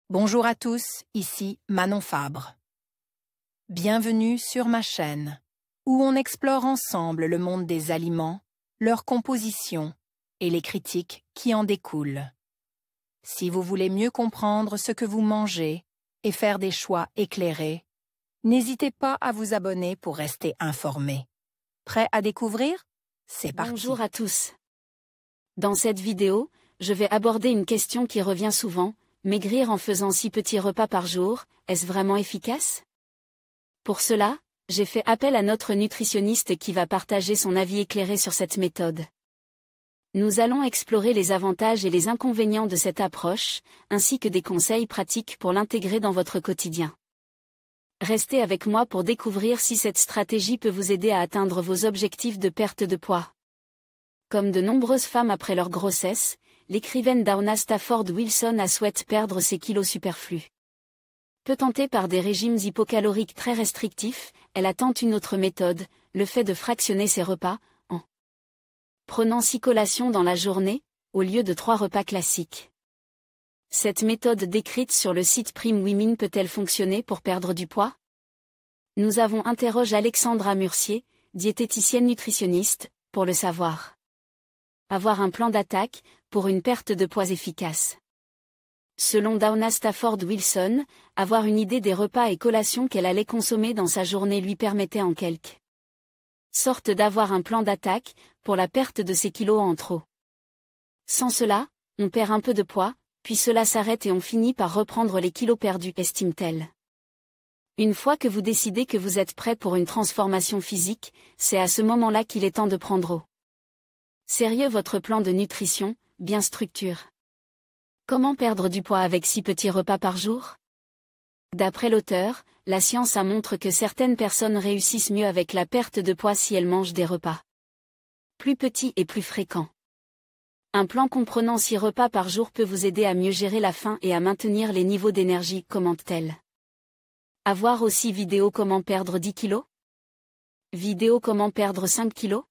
Bonjour à tous, ici Manon Fabre. Bienvenue sur ma chaîne, où on explore ensemble le monde des aliments, leur composition et les critiques qui en découlent. Si vous voulez mieux comprendre ce que vous mangez et faire des choix éclairés, n'hésitez pas à vous abonner pour rester informé. Prêt à découvrir? C'est parti. Bonjour à tous. Dans cette vidéo, je vais aborder une question qui revient souvent. Maigrir en faisant 6 petits repas par jour, est-ce vraiment efficace? Pour cela, j'ai fait appel à notre nutritionniste qui va partager son avis éclairé sur cette méthode. Nous allons explorer les avantages et les inconvénients de cette approche, ainsi que des conseils pratiques pour l'intégrer dans votre quotidien. Restez avec moi pour découvrir si cette stratégie peut vous aider à atteindre vos objectifs de perte de poids. Comme de nombreuses femmes après leur grossesse, l'écrivaine Downa Stafford Wilson a souhaité perdre ses kilos superflus. Peu tentée par des régimes hypocaloriques très restrictifs, elle a tenté une autre méthode, le fait de fractionner ses repas, en prenant 6 collations dans la journée, au lieu de 3 repas classiques. Cette méthode décrite sur le site Prime Women peut-elle fonctionner pour perdre du poids? Nous avons interrogé Alexandra Murcier, diététicienne nutritionniste, pour le savoir. Avoir un plan d'attaque, pour une perte de poids efficace. Selon Downa Stafford Wilson, avoir une idée des repas et collations qu'elle allait consommer dans sa journée lui permettait en quelque sorte d'avoir un plan d'attaque, pour la perte de ses kilos en trop. Sans cela, on perd un peu de poids, puis cela s'arrête et on finit par reprendre les kilos perdus, estime-t-elle. Une fois que vous décidez que vous êtes prêt pour une transformation physique, c'est à ce moment-là qu'il est temps de prendre au sérieux votre plan de nutrition, bien structuré. Comment perdre du poids avec 6 petits repas par jour? D'après l'auteur, la science montre que certaines personnes réussissent mieux avec la perte de poids si elles mangent des repas plus petits et plus fréquents. Un plan comprenant 6 repas par jour peut vous aider à mieux gérer la faim et à maintenir les niveaux d'énergie, commente-t-elle. À voir aussi vidéo comment perdre 10 kilos? Vidéo comment perdre 5 kilos?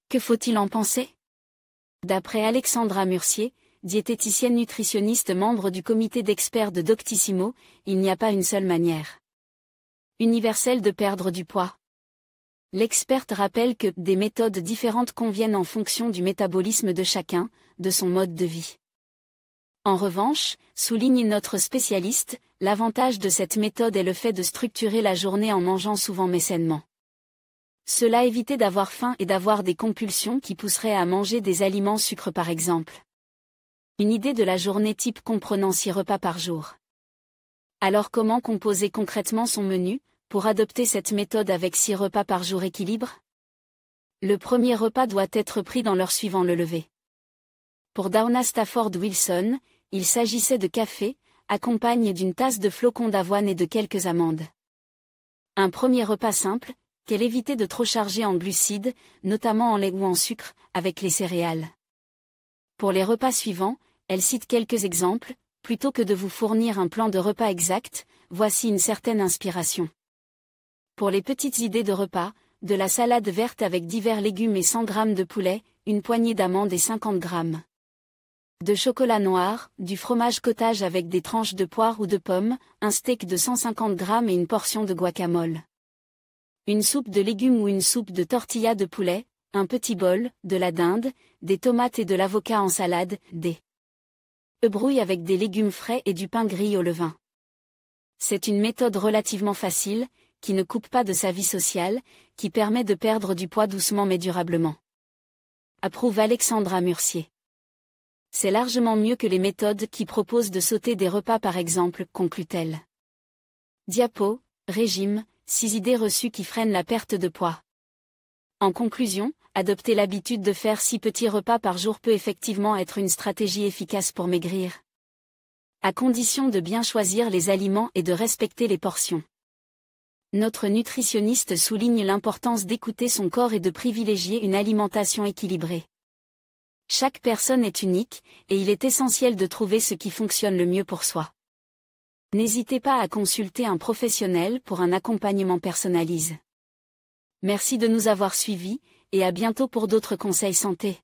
Que faut-il en penser? D'après Alexandra Murcier, diététicienne nutritionniste membre du comité d'experts de Doctissimo, il n'y a pas une seule manière universelle de perdre du poids. L'experte rappelle que des méthodes différentes conviennent en fonction du métabolisme de chacun, de son mode de vie. En revanche, souligne notre spécialiste, l'avantage de cette méthode est le fait de structurer la journée en mangeant souvent mais sainement. Cela évite d'avoir faim et d'avoir des compulsions qui pousseraient à manger des aliments sucres par exemple. Une idée de la journée type comprenant 6 repas par jour. Alors comment composer concrètement son menu, pour adopter cette méthode avec 6 repas par jour équilibre? Le premier repas doit être pris dans l'heure suivant le lever. Pour Downa Stafford Wilson, il s'agissait de café, accompagné d'une tasse de flocons d'avoine et de quelques amandes. Un premier repas simple, qu'elle évitait de trop charger en glucides, notamment en lait ou en sucre, avec les céréales. Pour les repas suivants, elle cite quelques exemples, plutôt que de vous fournir un plan de repas exact, voici une certaine inspiration. Pour les petites idées de repas, de la salade verte avec divers légumes et 100 g de poulet, une poignée d'amandes et 50 g de chocolat noir, du fromage cottage avec des tranches de poire ou de pommes, un steak de 150 g et une portion de guacamole. Une soupe de légumes ou une soupe de tortilla de poulet, un petit bol, de la dinde, des tomates et de l'avocat en salade, des œufs brouillés avec des légumes frais et du pain grillé au levain. C'est une méthode relativement facile, qui ne coupe pas de sa vie sociale, qui permet de perdre du poids doucement mais durablement. Approuve Alexandra Murcier. C'est largement mieux que les méthodes qui proposent de sauter des repas par exemple, conclut-elle. Diapo, régime, 6 idées reçues qui freinent la perte de poids. En conclusion, adopter l'habitude de faire 6 petits repas par jour peut effectivement être une stratégie efficace pour maigrir. À condition de bien choisir les aliments et de respecter les portions. Notre nutritionniste souligne l'importance d'écouter son corps et de privilégier une alimentation équilibrée. Chaque personne est unique, et il est essentiel de trouver ce qui fonctionne le mieux pour soi. N'hésitez pas à consulter un professionnel pour un accompagnement personnalisé. Merci de nous avoir suivis, et à bientôt pour d'autres conseils santé.